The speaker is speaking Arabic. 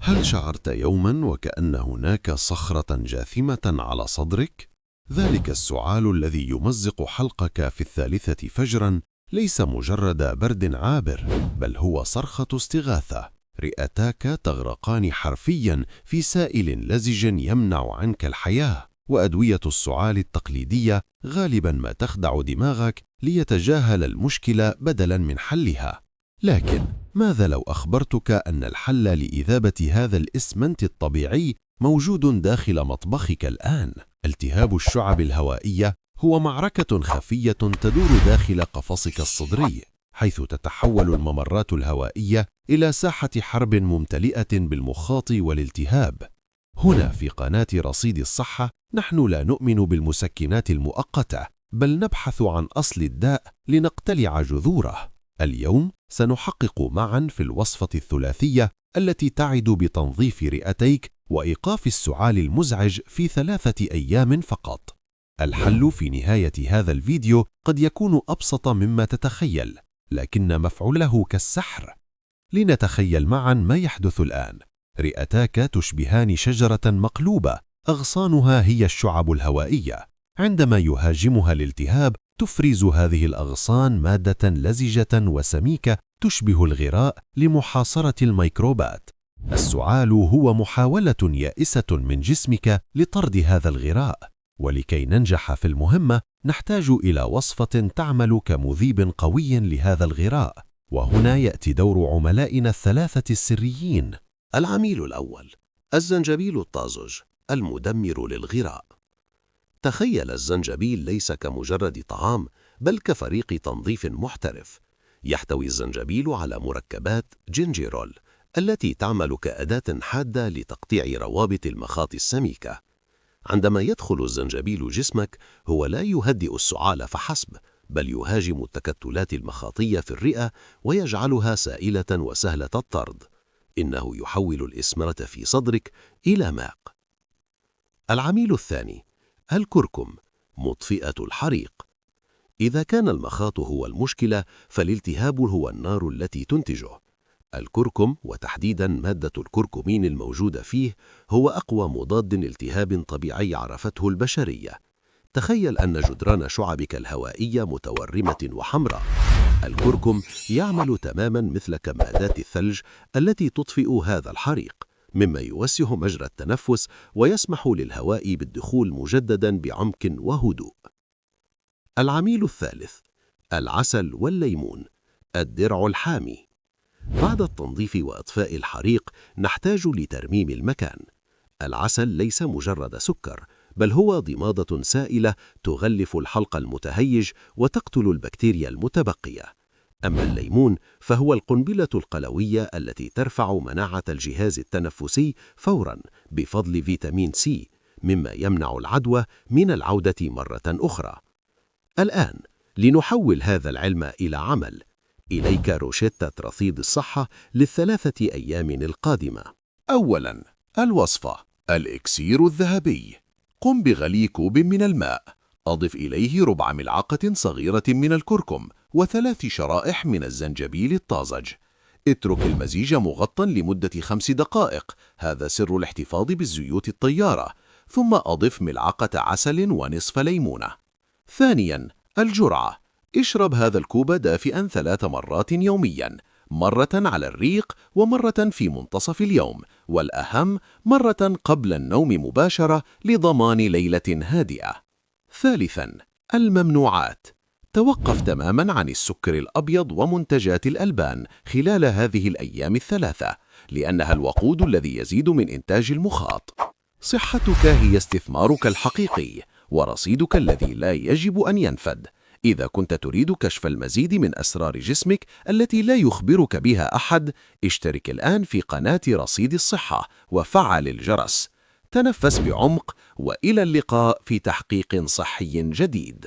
هل شعرت يوما وكأن هناك صخرة جاثمة على صدرك؟ ذلك السعال الذي يمزق حلقك في 3 فجرا ليس مجرد برد عابر، بل هو صرخة استغاثة. رئتاك تغرقان حرفيا في سائل لزج يمنع عنك الحياة، وأدوية السعال التقليدية غالبا ما تخدع دماغك ليتجاهل المشكلة بدلا من حلها. لكن ماذا لو أخبرتك أن الحل لإذابة هذا الإسمنت الطبيعي موجود داخل مطبخك الآن؟ التهاب الشعب الهوائية هو معركة خفية تدور داخل قفصك الصدري، حيث تتحول الممرات الهوائية إلى ساحة حرب ممتلئة بالمخاط والالتهاب. هنا في قناة رصيد الصحة نحن لا نؤمن بالمسكنات المؤقتة، بل نبحث أصل أصل الداء لنقتلع جذوره. اليوم سنحقق معا في الوصفة الثلاثية التي تعد بتنظيف رئتيك وإيقاف السعال المزعج في 3 أيام فقط. الحل في نهاية هذا الفيديو قد يكون أبسط مما تتخيل، لكن مفعوله كالسحر. لنتخيل معا ما يحدث الآن. رئتاك تشبهان شجرة مقلوبة، أغصانها هي الشعب الهوائية. عندما يهاجمها الالتهاب تفرز هذه الأغصان مادة لزجة وسميكة تشبه الغراء لمحاصرة الميكروبات. السعال هو محاولة يائسة من جسمك لطرد هذا الغراء، ولكي ننجح في المهمة نحتاج إلى وصفة تعمل كمذيب قوي لهذا الغراء. وهنا يأتي دور عملائنا ال3 السريين. العميل الأول: الزنجبيل الطازج المدمر للغراء. تخيل الزنجبيل ليس كمجرد طعام، بل كفريق تنظيف محترف. يحتوي الزنجبيل على مركبات جينجيرول التي تعمل كأداة حادة لتقطيع روابط المخاط السميكة. عندما يدخل الزنجبيل جسمك هو لا يهدئ السعال فحسب، بل يهاجم التكتلات المخاطية في الرئة ويجعلها سائلة وسهلة الطرد. إنه يحول الإسمرة في صدرك إلى ماء. العميل الثاني: الكركم مطفئة الحريق. إذا كان المخاط هو المشكلة، فالالتهاب هو النار التي تنتجه. الكركم، وتحديدا مادة الكركمين الموجودة فيه، هو أقوى مضاد التهاب طبيعي عرفته البشرية. تخيل أن جدران شعبك الهوائية متورمة وحمراء. الكركم يعمل تماما مثل كمادات الثلج التي تطفئ هذا الحريق، مما يوسع مجرى التنفس ويسمح للهواء بالدخول مجددا بعمق وهدوء. العميل الثالث: العسل والليمون الدرع الحامي. بعد التنظيف وإطفاء الحريق نحتاج لترميم المكان. العسل ليس مجرد سكر، بل هو ضمادة سائلة تغلف الحلق المتهيج وتقتل البكتيريا المتبقية. أما الليمون فهو القنبلة القلوية التي ترفع مناعة الجهاز التنفسي فورا بفضل فيتامين سي، مما يمنع العدوى من العودة مرة أخرى. الآن لنحول هذا العلم إلى عمل. إليك روشتة رصيد الصحة ل3 أيام القادمة. أولا، الوصفة: الإكسير الذهبي. قم بغلي كوب من الماء، أضف إليه ربع ملعقة صغيرة من الكركم و3 شرائح من الزنجبيل الطازج. اترك المزيج مغطى لمدة 5 دقائق، هذا سر الاحتفاظ بالزيوت الطيارة. ثم أضف ملعقة عسل ونصف ليمونة. ثانيا، الجرعة: اشرب هذا الكوب دافئا 3 مرات يوميا، مرة على الريق ومرة في منتصف اليوم، والأهم مرة قبل النوم مباشرة لضمان ليلة هادئة. ثالثا، الممنوعات: توقف تماما عن السكر الأبيض ومنتجات الألبان خلال هذه الأيام ال3، لأنها الوقود الذي يزيد من إنتاج المخاط. صحتك هي استثمارك الحقيقي ورصيدك الذي لا يجب أن ينفد. إذا كنت تريد كشف المزيد من أسرار جسمك التي لا يخبرك بها أحد، اشترك الآن في قناة رصيد الصحة وفعل الجرس. تنفس بعمق، وإلى اللقاء في تحقيق صحي جديد.